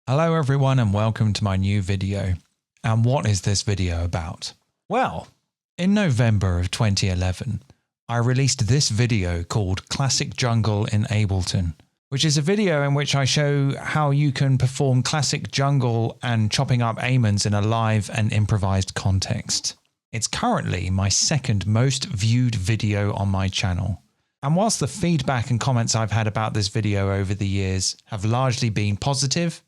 Hello everyone and welcome to my new video. And what is this video about? Well, in November of 2011, I released this video called Classic Jungle in Ableton, which is a video in which I show how you can perform classic jungle and chopping up amens in a live and improvised context. It's currently my second most viewed video on my channel. And whilst the feedback and comments I've had about this video over the years have largely been positive,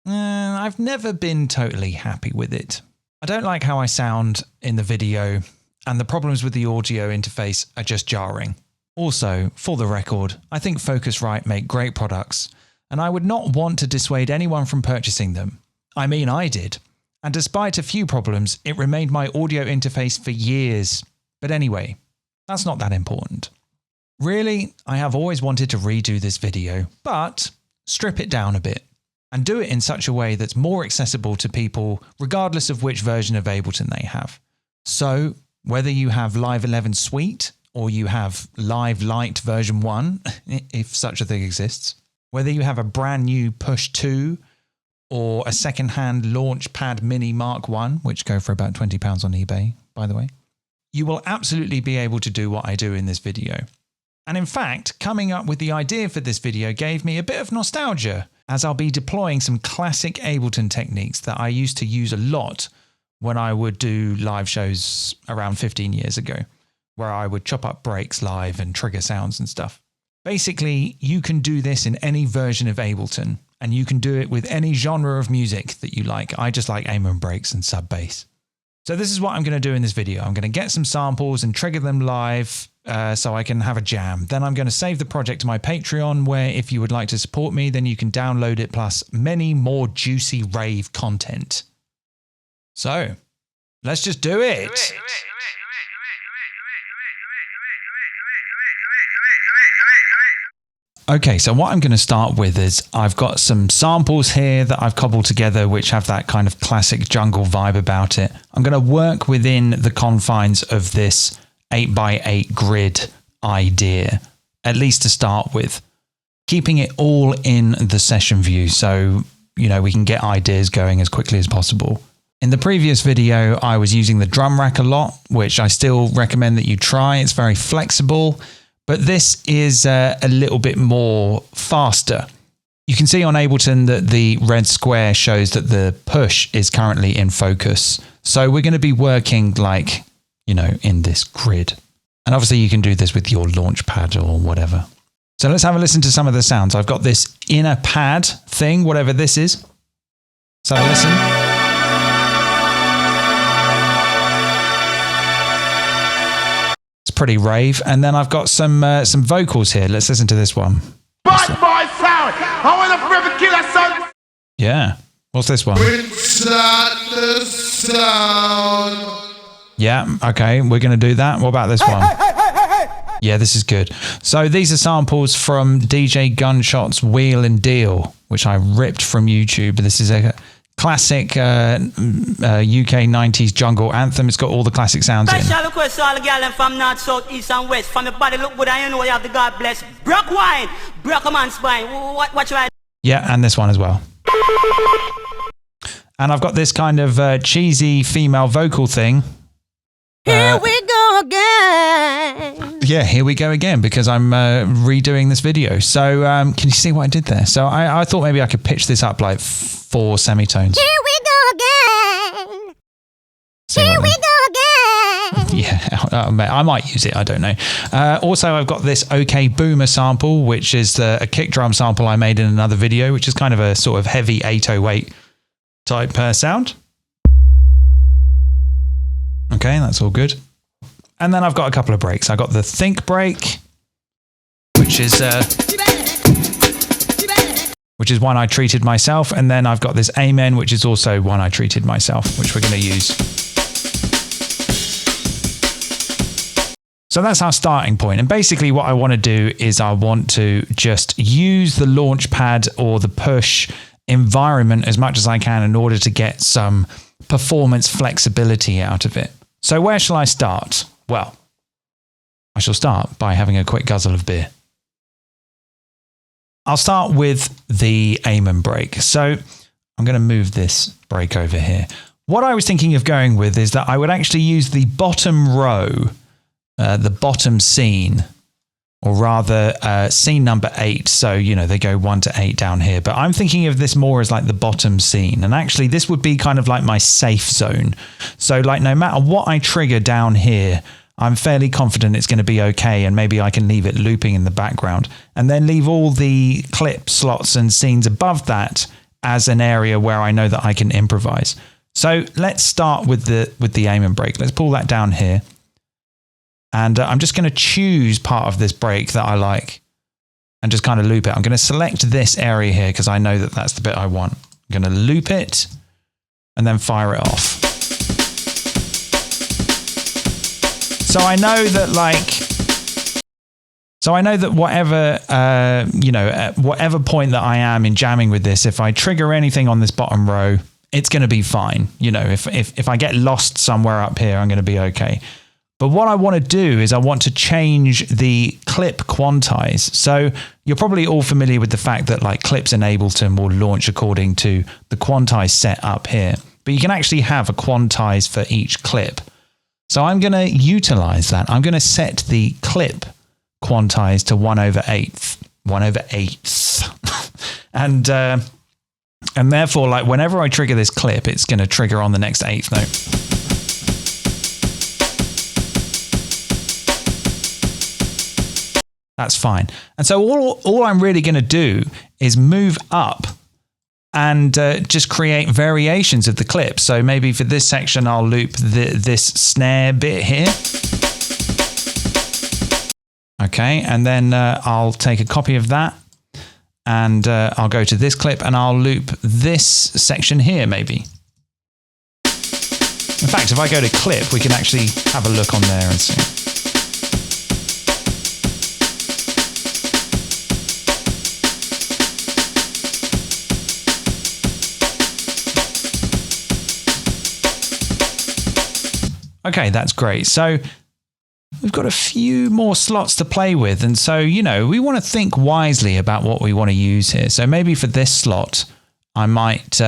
I've never been totally happy with it. I don't like how I sound in the video, and the problems with the audio interface are just jarring. Also, for the record, I think Focusrite make great products, and I would not want to dissuade anyone from purchasing them. I mean, I did. And despite a few problems, it remained my audio interface for years. But anyway, that's not that important. Really, I have always wanted to redo this video, but strip it down a bit. And do it in such a way that's more accessible to people regardless of which version of Ableton they have. So whether you have Live 11 Suite or you have Live Lite version 1, if such a thing exists, whether you have a brand new Push 2 or a second-hand Launchpad Mini Mark 1, which go for about £20 on eBay, by the way, you will absolutely be able to do what I do in this video. And in fact, coming up with the idea for this video gave me a bit of nostalgia, as I'll be deploying some classic Ableton techniques that I used to use a lot when I would do live shows around 15 years ago, where I would chop up breaks live and trigger sounds and stuff. Basically, you can do this in any version of Ableton, and you can do it with any genre of music that you like. I just like amen breaks and sub bass. So this is what I'm going to do in this video. I'm going to get some samples and trigger them live so I can have a jam. Then I'm going to save the project to my Patreon, where if you would like to support me, then you can download it plus many more juicy rave content. So let's just do it. Okay, so what I'm going to start with is I've got some samples here that I've cobbled together which have that kind of classic jungle vibe about it. I'm going to work within the confines of this 8x8 grid idea, at least to start with, keeping it all in the session view so, you know, we can get ideas going as quickly as possible. In the previous video, I was using the drum rack a lot, which I still recommend that you try. It's very flexible. But this is a little bit more faster. You can see on Ableton that the red square shows that the push is currently in focus. So we're going to be working like, you know, in this grid. And obviously you can do this with your Launchpad or whatever. So let's have a listen to some of the sounds. I've got this inner pad thing, whatever this is. So listen. Pretty rave, and then I've got some vocals here. Let's listen to this one. Sound. I want a forever killer sound. Yeah. What's this one? The sound. Yeah. Okay. We're going to do that. What about this one? Yeah, this is good. So these are samples from DJ Gunshot's Wheel and Deal, which I ripped from YouTube. This is a classic UK 90s jungle anthem. It's got all the classic sounds in. Special request to all the girls from north, south, east and west. From your body look good and you know you have the God bless. Broke wine, broke a man's spine. What you like? Yeah, and this one as well. And I've got this kind of cheesy female vocal thing. Here we go again. Yeah, here we go again, because I'm redoing this video. So can you see what I did there? So I thought maybe I could pitch this up like 4 semitones. Here we go again. Here we go again. Yeah, I might use it. I don't know. Also, I've got this OK Boomer sample, which is a kick drum sample I made in another video, which is kind of a sort of heavy 808 type sound. Okay, that's all good. And then I've got a couple of breaks. I got the Think break, which is one I treated myself. And then I've got this Amen, which is also one I treated myself, which we're going to use. So that's our starting point. And basically what I want to do is I want to just use the Launchpad or the push environment as much as I can in order to get some performance flexibility out of it. So where shall I start? Well, I shall start by having a quick guzzle of beer. I'll start with the amen break. So I'm going to move this break over here. What I was thinking of going with is that I would actually use the bottom row, the bottom scene, or rather scene number 8. So, you know, they go 1 to 8 down here. But I'm thinking of this more as like the bottom scene. And actually, this would be kind of like my safe zone. So like no matter what I trigger down here, I'm fairly confident it's going to be okay. And maybe I can leave it looping in the background and then leave all the clip slots and scenes above that as an area where I know that I can improvise. So let's start with the aim and break. Let's pull that down here. And I'm just going to choose part of this break that I like and just kind of loop it. I'm going to select this area here because I know that that's the bit I want. I'm going to loop it and then fire it off. So I know that whatever, whatever point that I am in jamming with this, if I trigger anything on this bottom row, it's going to be fine. You know, if I get lost somewhere up here, I'm going to be okay. But what I want to do is I want to change the clip quantize. So you're probably all familiar with the fact that like clips in Ableton will launch according to the quantize set up here. But you can actually have a quantize for each clip. So I'm going to utilize that. I'm going to set the clip quantize to 1/8. 1/8. And therefore, like whenever I trigger this clip, it's going to trigger on the next 8th note. That's fine. And so all I'm really going to do is move up and just create variations of the clip. So maybe for this section, I'll loop this snare bit here. Okay, and then I'll take a copy of that and I'll go to this clip and I'll loop this section here maybe. In fact, if I go to clip, we can actually have a look on there and see. Okay, that's great. So we've got a few more slots to play with. And so, you know, we want to think wisely about what we want to use here. So maybe for this slot, I might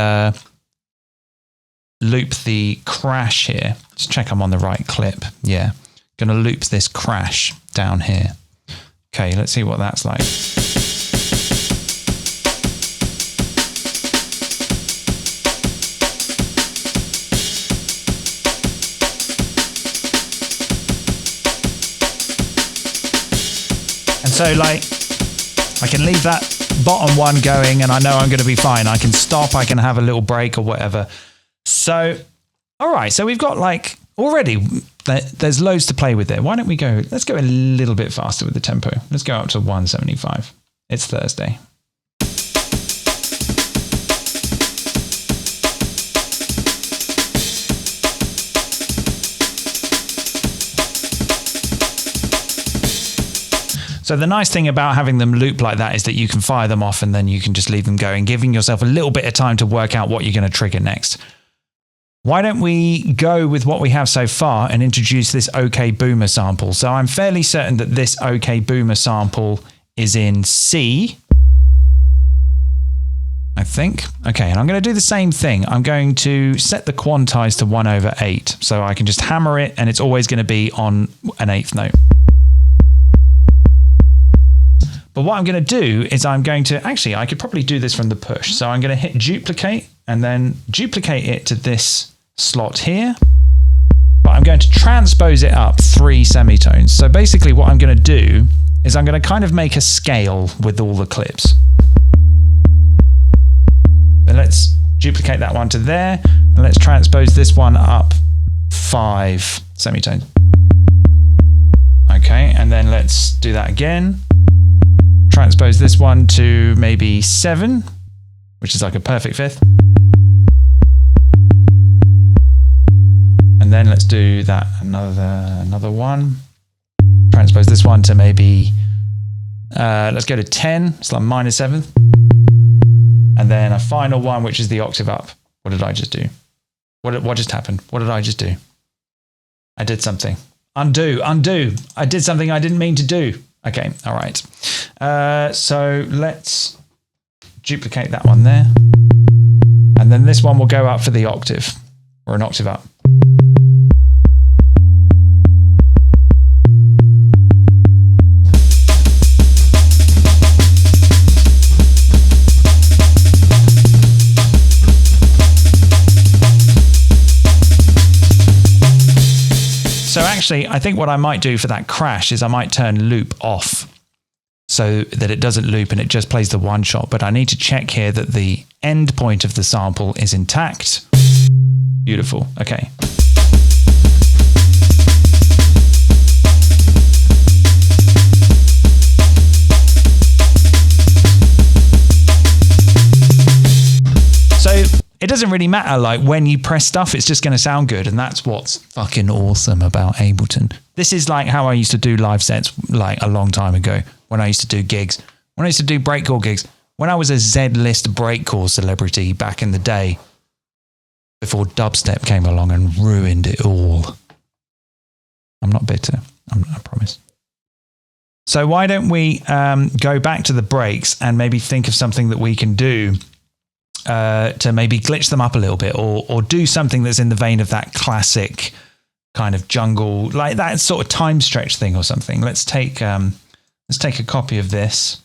loop the crash here. Just check I'm on the right clip. Yeah, going to loop this crash down here. Okay, let's see what that's like. So like I can leave that bottom one going and I know I'm going to be fine. I can stop, I can have a little break or whatever. So, all right. So we've got like already there's loads to play with there. Why don't we go, let's go a little bit faster with the tempo. Let's go up to 175. It's Thursday. So the nice thing about having them loop like that is that you can fire them off and then you can just leave them going, giving yourself a little bit of time to work out what you're going to trigger next. Why don't we go with what we have so far and introduce this OK Boomer sample? So I'm fairly certain that this OK Boomer sample is in C, I think. Okay, and I'm going to do the same thing. I'm going to set the quantize to 1/8. So I can just hammer it and it's always going to be on an 8th note. But what I'm going to do is I'm going to, actually, I could probably do this from the push. So I'm going to hit duplicate and then duplicate it to this slot here. But I'm going to transpose it up 3 semitones. So basically what I'm going to do is I'm going to kind of make a scale with all the clips. Then let's duplicate that one to there. And let's transpose this one up 5 semitones. Okay, and then let's do that again. Transpose this one to maybe 7, which is like a perfect 5th. And then let's do that another one. Transpose this one to maybe, let's go to 10. It's like -7th. And then a final one, which is the octave up. What did I just do? What just happened? What did I just do? I did something. Undo. I did something I didn't mean to do. Okay, all right. So let's duplicate that one there. And this one will go up for the octave, or an octave up. So actually, I think what I might do for that crash is I might turn loop off so that it doesn't loop and it just plays the one shot. But I need to check here that the end point of the sample is intact. Beautiful. Okay. So it doesn't really matter, like when you press stuff, it's just going to sound good. And that's what's fucking awesome about Ableton. This is like how I used to do live sets like a long time ago when I used to do gigs, when I used to do breakcore gigs, when I was a Z-list breakcore celebrity back in the day, before dubstep came along and ruined it all. I'm not bitter, I promise. So why don't we go back to the breaks and maybe think of something that we can do to maybe glitch them up a little bit, or do something that's in the vein of that classic kind of jungle, like that sort of time stretch thing or something. Let's take a copy of this.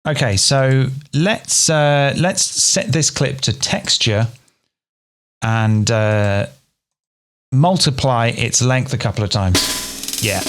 Okay, so let's set this clip to texture and multiply its length a couple of times. Yeah.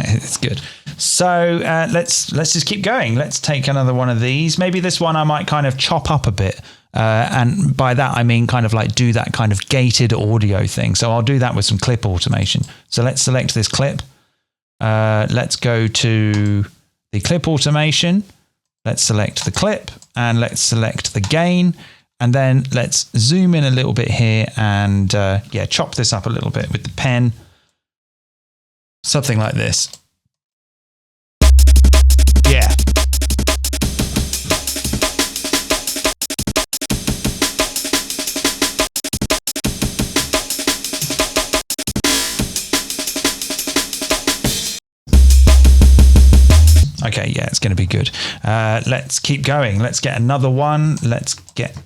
It's good. So let's just keep going. Let's take another one of these. Maybe this one I might kind of chop up a bit. And by that, I mean kind of like do that kind of gated audio thing. So I'll do that with some clip automation. So let's select this clip. Let's go to the clip automation. Let's select the clip and let's select the gain. And then let's zoom in a little bit here and yeah, chop this up a little bit with the pen. Something like this. Yeah. Okay, yeah, it's going to be good. Let's keep going. Let's get another one. Let's get...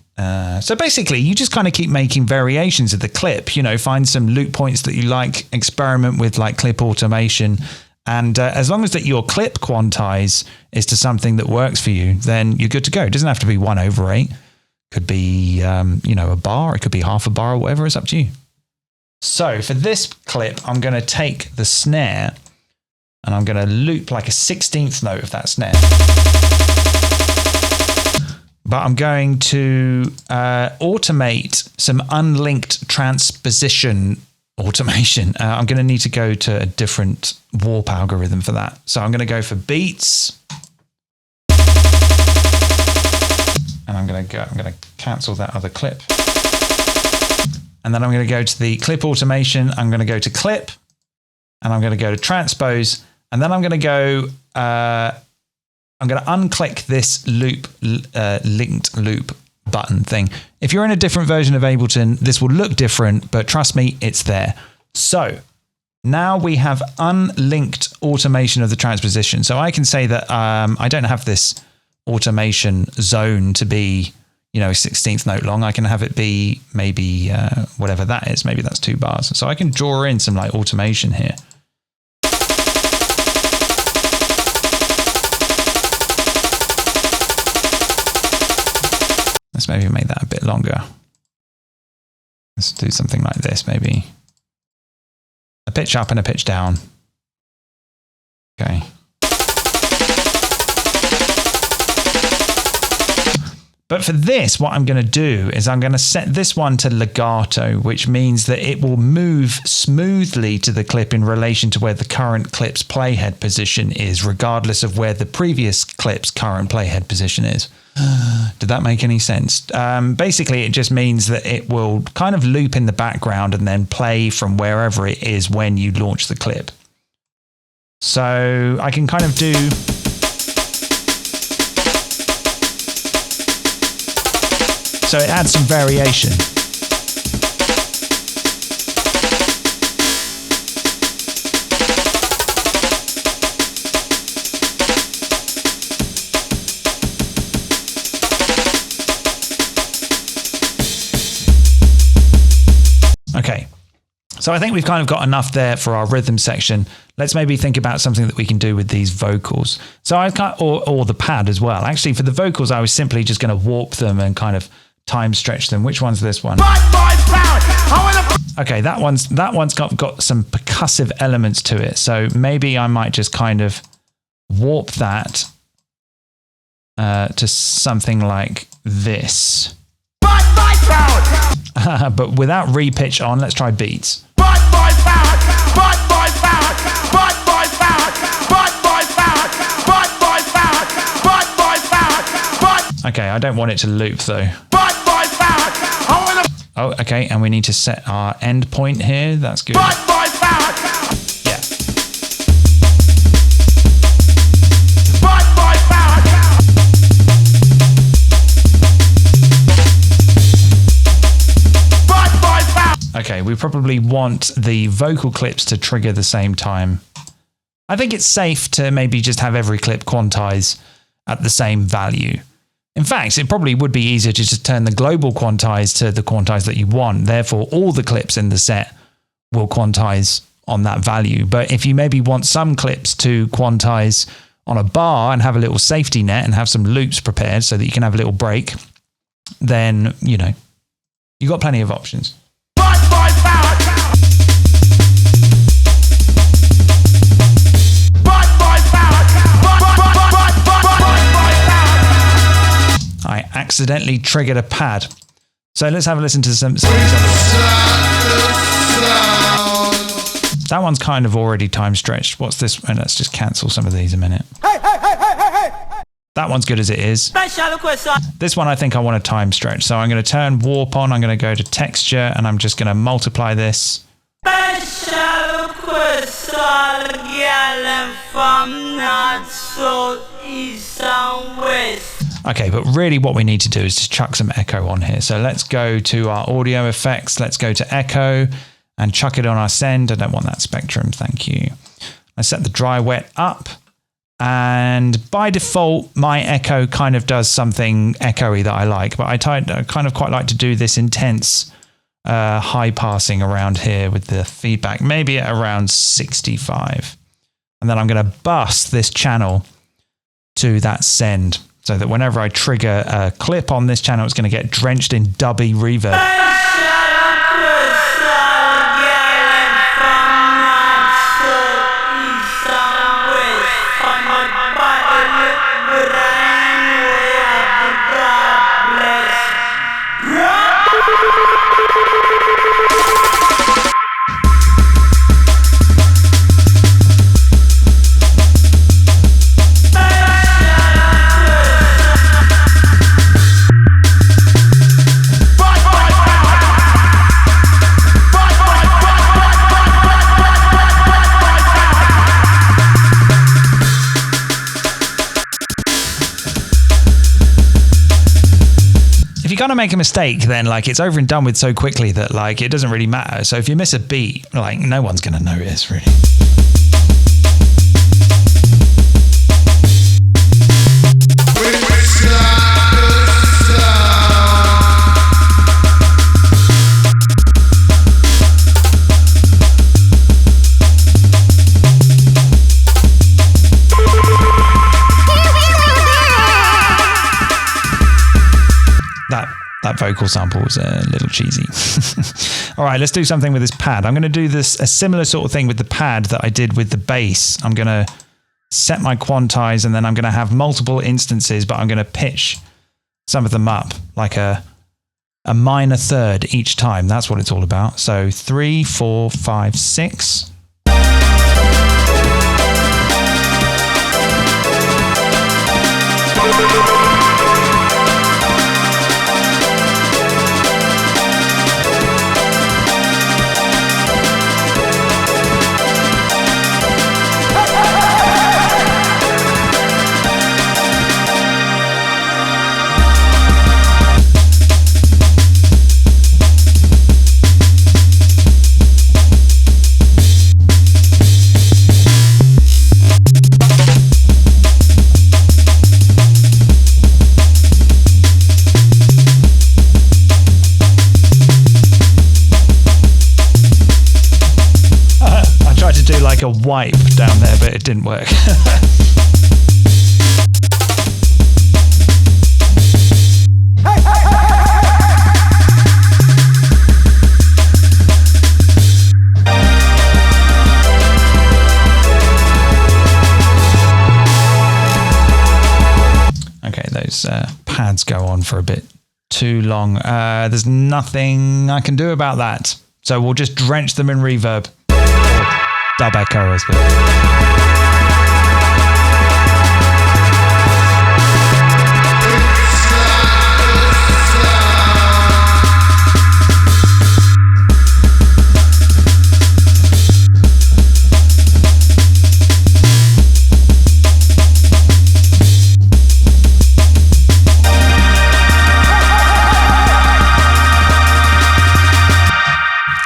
so basically, you just kind of keep making variations of the clip, you know, find some loop points that you like, experiment with like clip automation. And as long as that your clip quantize is to something that works for you, then you're good to go. It doesn't have to be 1/8. Could be, you know, a bar. It could be half a bar or whatever. It's up to you. So for this clip, I'm going to take the snare and I'm going to loop like a 16th note of that snare. But I'm going to automate some unlinked transposition automation. I'm going to need to go to a different warp algorithm for that. So I'm going to go for beats. And I'm going to cancel that other clip. And then I'm going to go to the clip automation. I'm going to go to clip. And I'm going to go to transpose. And then I'm going to go... I'm going to unclick this loop, linked loop button thing. If you're in a different version of Ableton, this will look different, but trust me, it's there. So now we have unlinked automation of the transposition. So I can say that I don't have this automation zone to be, you know, a 16th note long. I can have it be maybe whatever that is. Maybe that's 2 bars. So I can draw in some like automation here. Let's maybe make that a bit longer. Let's do something like this, maybe. A pitch up and a pitch down. Okay. But for this, what I'm going to do is I'm going to set this one to legato, which means that it will move smoothly to the clip in relation to where the current clip's playhead position is, regardless of where the previous clip's current playhead position is. Did that make any sense? Basically, it just means that it will kind of loop in the background and then play from wherever it is when you launch the clip. So I can kind of do... So it adds some variation. Okay, so I think we've kind of got enough there for our rhythm section. Let's maybe think about something that we can do with these vocals. So I can't, or the pad as well. Actually, for the vocals, I was simply just going to warp them and kind of time stretch them. Which one's this one? Okay, that one's got some percussive elements to it. So maybe I might just kind of warp that to something like this. But without repitch on, let's try beats. Okay, I don't want it to loop though. Oh, okay, and we need to set our end point here. That's good. Yeah. Okay, we probably want the vocal clips to trigger the same time. I think it's safe to maybe just have every clip quantize at the same value. In fact, it probably would be easier to just turn the global quantize to the quantize that you want. Therefore, all the clips in the set will quantize on that value. But if you maybe want some clips to quantize on a bar and have a little safety net and have some loops prepared so that you can have a little break, then, you know, you've got plenty of options. I accidentally triggered a pad. So let's have a listen to some of these other ones. That one's kind of already time stretched. What's this? And let's just cancel some of these a minute. That one's good as it is. This one I think I want to time stretch. So I'm going to turn warp on. I'm going to go to texture and I'm just going to multiply this. Special question, girl, from north, south, east and west. Okay, but really what we need to do is just chuck some echo on here. So let's go to our audio effects. Let's go to echo and chuck it on our send. I don't want that spectrum. Thank you. I set the dry wet up. And by default, my echo kind of does something echoey that I like. But I kind of quite like to do this intense high passing around here with the feedback, maybe at around 65. And then I'm going to bus this channel to that send, so that whenever I trigger a clip on this channel, it's going to get drenched in dubby reverb. Gonna make a mistake, then like it's over and done with so quickly that like it doesn't really matter. So if you miss a beat, like no one's gonna notice really. That vocal sample was a little cheesy. All right, let's do something with this pad. I'm going to do a similar sort of thing with the pad that I did with the bass. I'm going to set my quantize and then I'm going to have multiple instances, but I'm going to pitch some of them up, like a minor third each time. That's what it's all about. So 3, 4, 5, 6. A wipe down there, but it didn't work. Okay, those pads go on for a bit too long. There's nothing I can do about that, so we'll just drench them in reverb. Dub echo, I suppose.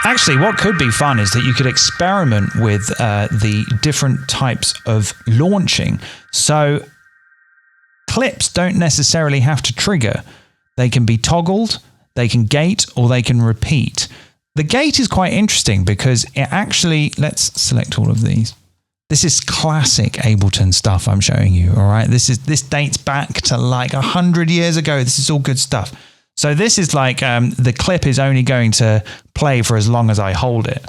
Actually, what could be fun is that you could experiment with the different types of launching. So clips don't necessarily have to trigger. They can be toggled, they can gate, or they can repeat. The gate is quite interesting because it actually, let's select all of these. This is classic Ableton stuff I'm showing you, all right? This dates back to like 100 years ago. This is all good stuff. So this is like the clip is only going to play for as long as I hold it.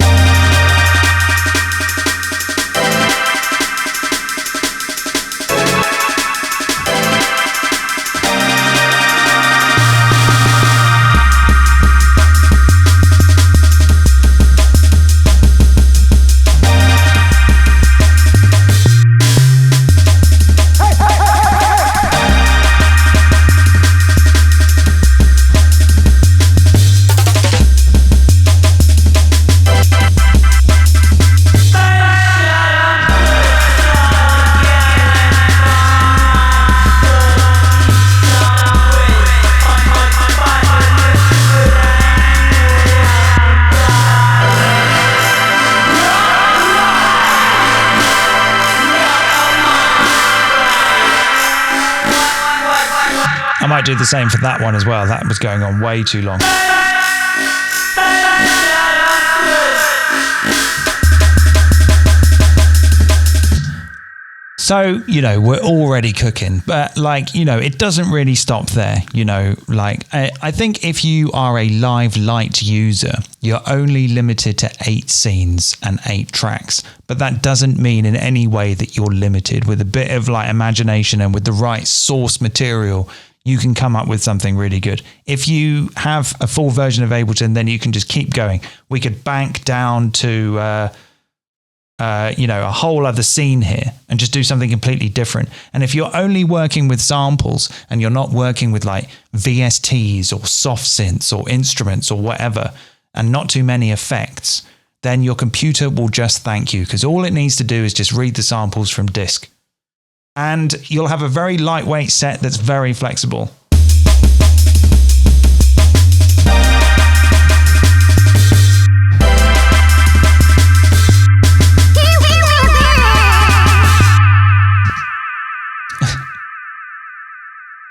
I might do the same for that one as well. That was going on way too long. So, you know, we're already cooking, but like, you know, it doesn't really stop there. You know, like I think if you are a live light user, you're only limited to 8 scenes and 8 tracks, but that doesn't mean in any way that you're limited. With a bit of like imagination and with the right source material, you can come up with something really good. If you have a full version of Ableton, then you can just keep going. We could bank down to, you know, a whole other scene here and just do something completely different. And if you're only working with samples and you're not working with like VSTs or soft synths or instruments or whatever, and not too many effects, then your computer will just thank you, because all it needs to do is just read the samples from disk. And you'll have a very lightweight set that's very flexible.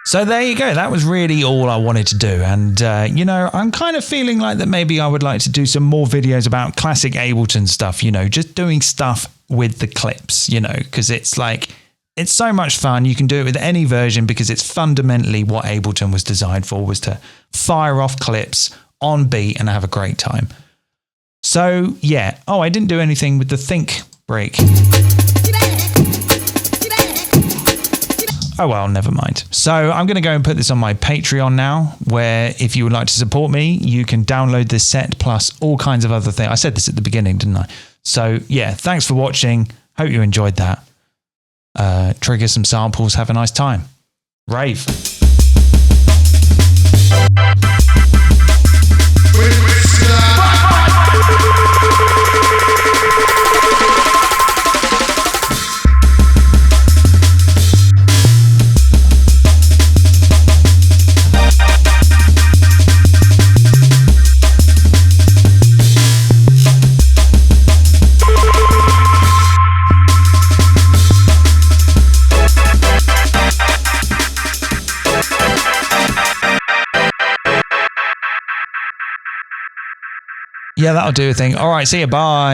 So there you go. That was really all I wanted to do. And, you know, I'm kind of feeling like that maybe I would like to do some more videos about classic Ableton stuff, you know, just doing stuff with the clips, you know, because it's like, it's so much fun. You can do it with any version because it's fundamentally what Ableton was designed for, was to fire off clips on beat and have a great time. So, yeah. Oh, I didn't do anything with the think break. Oh, well, never mind. So I'm going to go and put this on my Patreon now, where if you would like to support me, you can download this set plus all kinds of other things. I said this at the beginning, didn't I? So yeah, thanks for watching. Hope you enjoyed that. Trigger some samples. Have a nice time. Rave. Yeah, that'll do a thing. All right, see you. Bye.